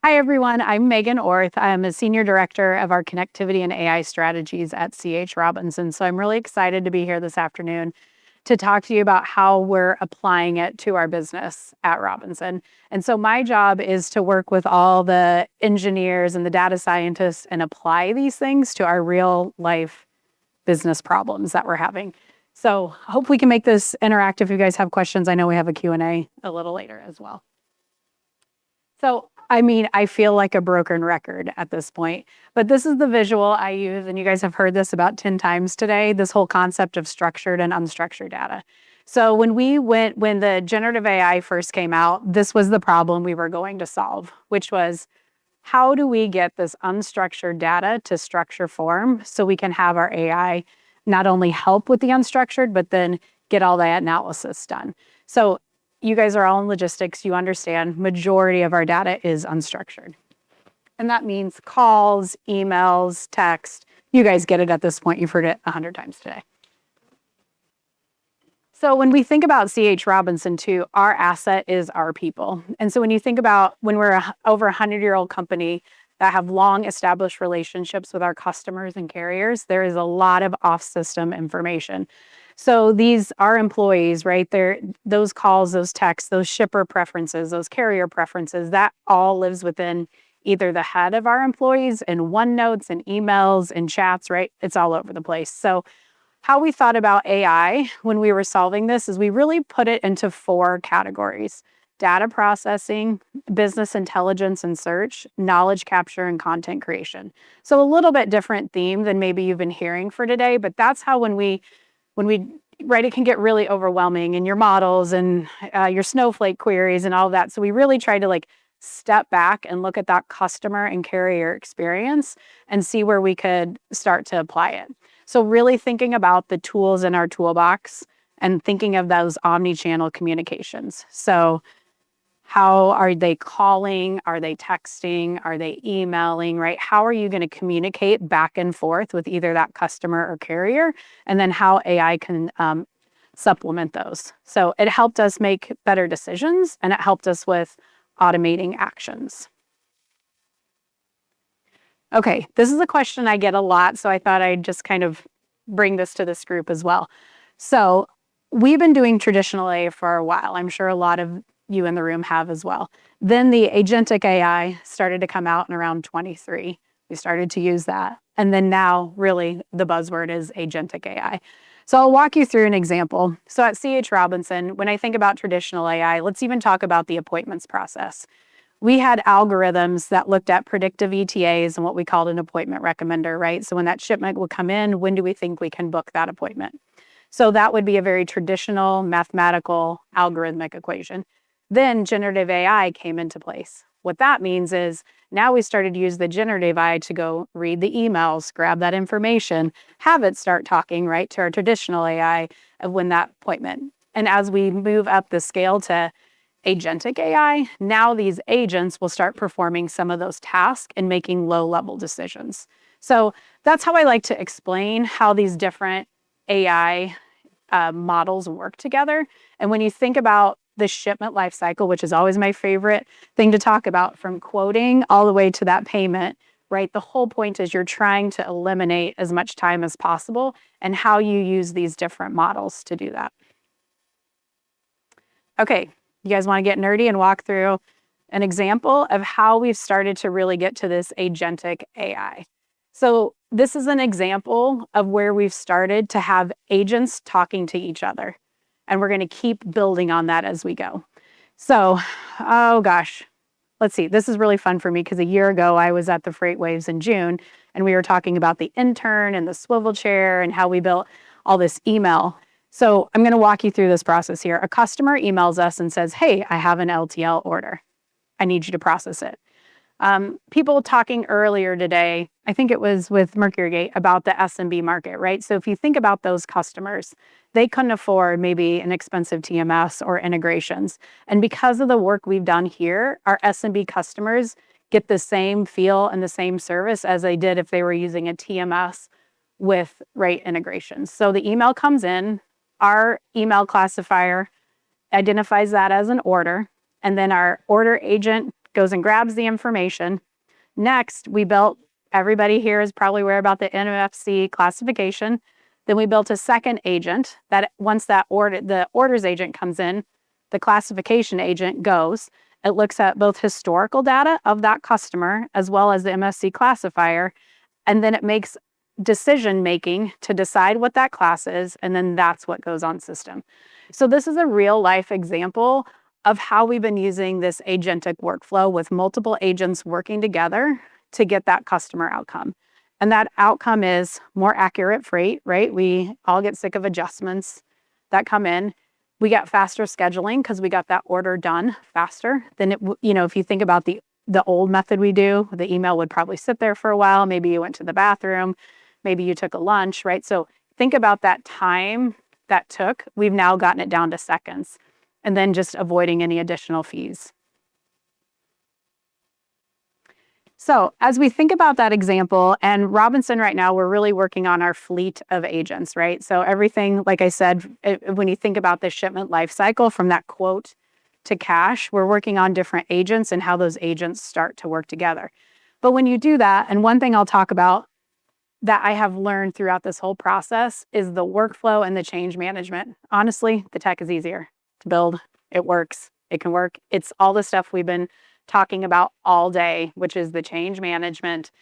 Hi, everyone. I'm Megan Orth. I'm a Senior Director of our Connectivity and AI Strategies at C.H. Robinson. So I'm really excited to be here this afternoon to talk to you about how we're applying it to our business at Robinson. And so my job is to work with all the engineers and the data scientists and apply these things to our real life business problems that we're having. So hope we can make this interactive. If you guys have questions, I know we have a Q&A a little later as well. So, I feel like a broken record at this point, but this is the visual I use, and you guys have heard this about 10 times today, this whole concept of structured and unstructured data. So when the generative AI first came out, this was the problem we were going to solve, which was how do we get this unstructured data to structure form so we can have our AI not only help with the unstructured, but then get all that analysis done. So you guys are all in logistics, you understand majority of our data is unstructured. And that means calls, emails, text. You guys get it at this point. You've heard it 100 times today. So when we think about C.H. Robinson too, our asset is our people. And so when you think about when we're over a 100-year-old company that have long established relationships with our customers and carriers, there is a lot of off-system information. So these are employees, right? Those calls, those texts, those shipper preferences, those carrier preferences, that all lives within either the head of our employees in OneNotes and emails and chats, right? It's all over the place. So how we thought about AI when we were solving this is we really put it into 4 categories: data processing, business intelligence and search, knowledge capture, and content creation. So a little bit different theme than maybe you've been hearing for today, but that's how when we right, it can get really overwhelming in your models and your snowflake queries and all of that. So we really try to step back and look at that customer and carrier experience and see where we could start to apply it. So really thinking about the tools in our toolbox and thinking of those omni-channel communications. So how are they calling? Are they texting? Are they emailing, right? How are you going to communicate back and forth with either that customer or carrier? And then how AI can supplement those. So it helped us make better decisions and it helped us with automating actions. Okay, this is a question I get a lot, so I thought I'd just kind of bring this to this group as well. So we've been doing traditional AI for a while. I'm sure a lot of you in the room have as well. Then the Agentic AI started to come out in around 23. We started to use that. And then now really the buzzword is Agentic AI. So I'll walk you through an example. So at C.H. Robinson, when I think about traditional AI, let's even talk about the appointments process. We had algorithms that looked at predictive ETAs and what we called an appointment recommender, right? So when that shipment would come in, when do we think we can book that appointment? So that would be a very traditional mathematical algorithmic equation. Then generative AI came into place. What that means is now we started to use the generative AI to go read the emails, grab that information, have it start talking, right, to our traditional AI of when that appointment. And as we move up the scale to Agentic AI, now these agents will start performing some of those tasks and making low-level decisions. So that's how I like to explain how these different AI models work together. And when you think about the shipment life cycle, which is always my favorite thing to talk about, from quoting all the way to that payment, right? The whole point is you're trying to eliminate as much time as possible and how you use these different models to do that. Okay, you guys want to get nerdy and walk through an example of how we've started to really get to this Agentic AI. So this is an example of where we've started to have agents talking to each other. And we're going to keep building on that as we go. So, oh gosh, let's see. This is really fun for me because a year ago I was at the Freightwaves in June and we were talking about the intern and the swivel chair and how we built all this email. So I'm going to walk you through this process here. A customer emails us and says, hey, I have an LTL order. I need you to process it. People talking earlier today, I think it was with MercuryGate, about the SMB market, right? So if you think about those customers, they couldn't afford maybe an expensive TMS or integrations. And because of the work we've done here, our SMB customers get the same feel and the same service as they did if they were using a TMS with right integrations. So the email comes in, our email classifier identifies that as an order, and then our order agent goes and grabs the information. Next, we built, everybody here is probably aware about the NFC classification. Then we built a second agent that once the orders agent comes in, the classification agent goes. It looks at both historical data of that customer as well as the MFC classifier, and then it makes decision making to decide what that class is, and then that's what goes on system. So this is a real life example of how we've been using this agentic workflow with multiple agents working together to get that customer outcome. And that outcome is more accurate freight, right? We all get sick of adjustments that come in. We got faster scheduling because we got that order done faster than if you think about the old method we do, the email would probably sit there for a while. Maybe you went to the bathroom, maybe you took a lunch, right? So think about that time that took. We've now gotten it down to seconds, and then just avoiding any additional fees. So as we think about that example, and Robinson right now, we're really working on our fleet of agents, right? So everything, like I said, when you think about the shipment life cycle from that quote to cash, we're working on different agents and how those agents start to work together. But when you do that, and one thing I'll talk about that I have learned throughout this whole process is the workflow and the change management. Honestly, the tech is easier to build. It works. It can work. It's all the stuff we've been talking about all day, which is the change management.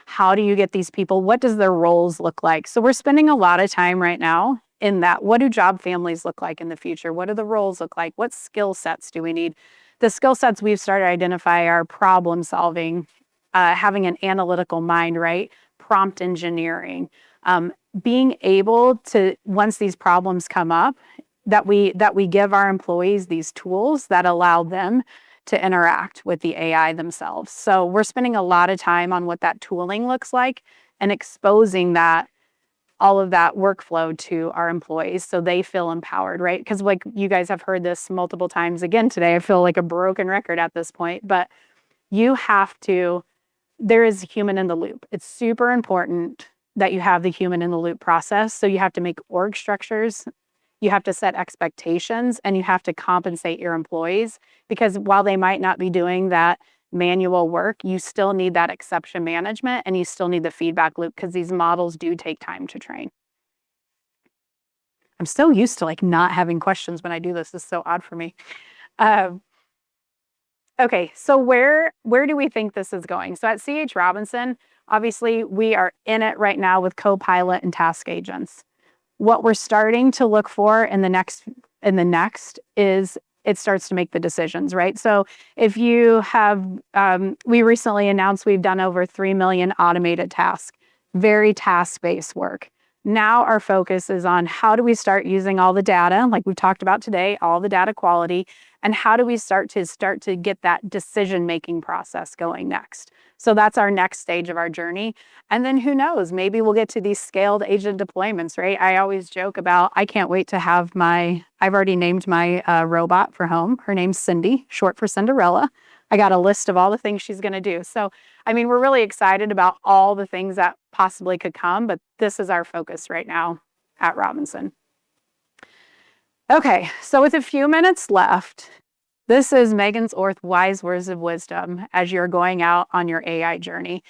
How do you get these people? What does their roles look like? So we're spending a lot of time right now in that. What do job families look like in the future? What do the roles look like? What skill sets do we need? The skill sets we've started to identify are problem solving, having an analytical mind, right? Prompt engineering, being able to, once these problems come up, that we give our employees these tools that allow them to interact with the AI themselves. So we're spending a lot of time on what that tooling looks like and exposing that, all of that workflow to our employees so they feel empowered, right? Because like you guys have heard this multiple times again today, I feel like a broken record at this point, but there is human in the loop. It's super important that you have the human in the loop process. So you have to make org structures, you have to set expectations, and you have to compensate your employees, because while they might not be doing that manual work, you still need that exception management and you still need the feedback loop, because these models do take time to train. I'm so used to like not having questions when I do this. It's so odd for me. Okay, so where do we think this is going? So at C.H. Robinson, obviously we are in it right now with Copilot and task agents. What we're starting to look for in the next is it starts to make the decisions, right? So if you have, we recently announced we've done over 3 million automated tasks, very task-based work. Now our focus is on how do we start using all the data, like we've talked about today, all the data quality, and how do we start to get that decision-making process going next. So that's our next stage of our journey. And then who knows, maybe we'll get to these scaled agent deployments, right? I always joke about, I can't wait to have I've already named my robot for home. Her name's Cindy, short for Cinderella. I got a list of all the things she's gonna do. So, I mean, we're really excited about all the things that possibly could come, but this is our focus right now at Robinson. Okay, so with a few minutes left, this is Megan's wise words of wisdom as you're going out on your AI journey.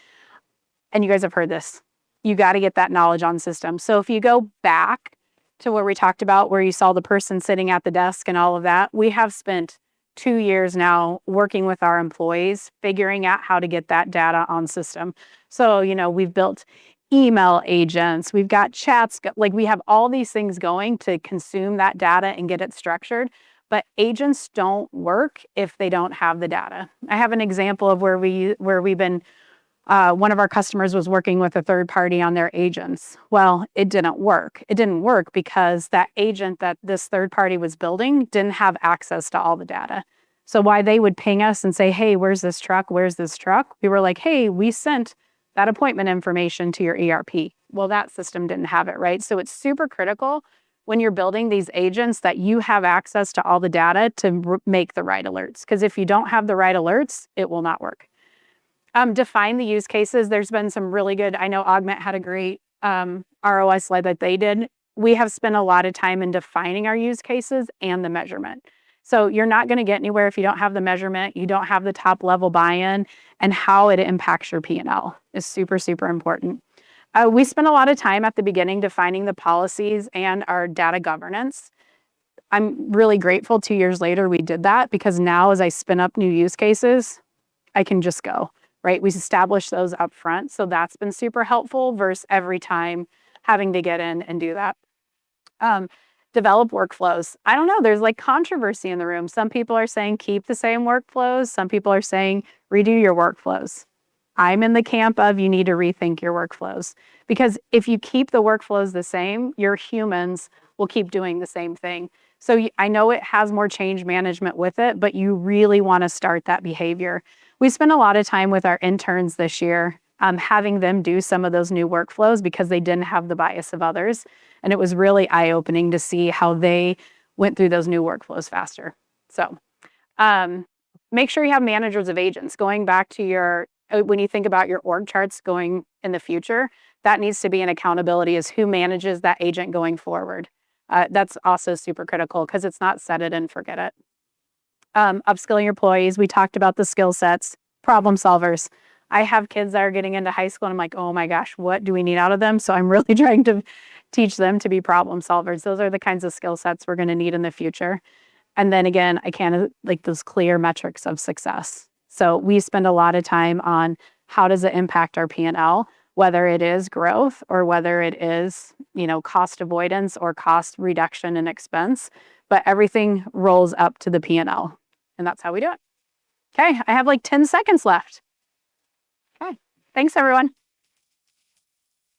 And you guys have heard this. You got to get that knowledge on system. So if you go back to where we talked about where you saw the person sitting at the desk and all of that, we have spent 2 years now working with our employees, figuring out how to get that data on system. So, we've built email agents, we've got chats, like we have all these things going to consume that data and get it structured. But agents don't work if they don't have the data. I have an example of where we've been, one of our customers was working with a third party on their agents. Well, it didn't work. It didn't work because that agent that this third party was building didn't have access to all the data. So why they would ping us and say, hey, where's this truck? Where's this truck? We were like, hey, we sent that appointment information to your ERP. Well, that system didn't have it, right? So it's super critical when you're building these agents that you have access to all the data to make the right alerts. Because if you don't have the right alerts, it will not work. Define the use cases. There's been some really good, I know Augment had a great ROI slide that they did. We have spent a lot of time in defining our use cases and the measurement. So you're not going to get anywhere if you don't have the measurement, you don't have the top level buy-in, and how it impacts your P&L is super, super important. We spent a lot of time at the beginning defining the policies and our data governance. I'm really grateful 2 years later we did that, because now as I spin up new use cases, I can just go, right? We established those up front. So that's been super helpful versus every time having to get in and do that. Develop workflows. I don't know, there's like controversy in the room. Some people are saying keep the same workflows. Some people are saying redo your workflows. I'm in the camp of you need to rethink your workflows, because if you keep the workflows the same, your humans will keep doing the same thing. So I know it has more change management with it, but you really want to start that behavior. We spent a lot of time with our interns this year, having them do some of those new workflows because they didn't have the bias of others. And it was really eye-opening to see how they went through those new workflows faster. So make sure you have managers of agents. Going back to when you think about your org charts going in the future, that needs to be an accountability, is who manages that agent going forward. That's also super critical, because it's not set it and forget it. Upskilling your employees. We talked about the skill sets, problem solvers. I have kids that are getting into high school and I'm like, oh my gosh, what do we need out of them? So I'm really trying to teach them to be problem solvers. Those are the kinds of skill sets we're going to need in the future. And then again, like those clear metrics of success. So we spend a lot of time on how does it impact our P&L, whether it is growth or whether it is, cost avoidance or cost reduction in expense, but everything rolls up to the P&L, and that's how we do it. Okay, I have like 10 seconds left. Okay, thanks everyone.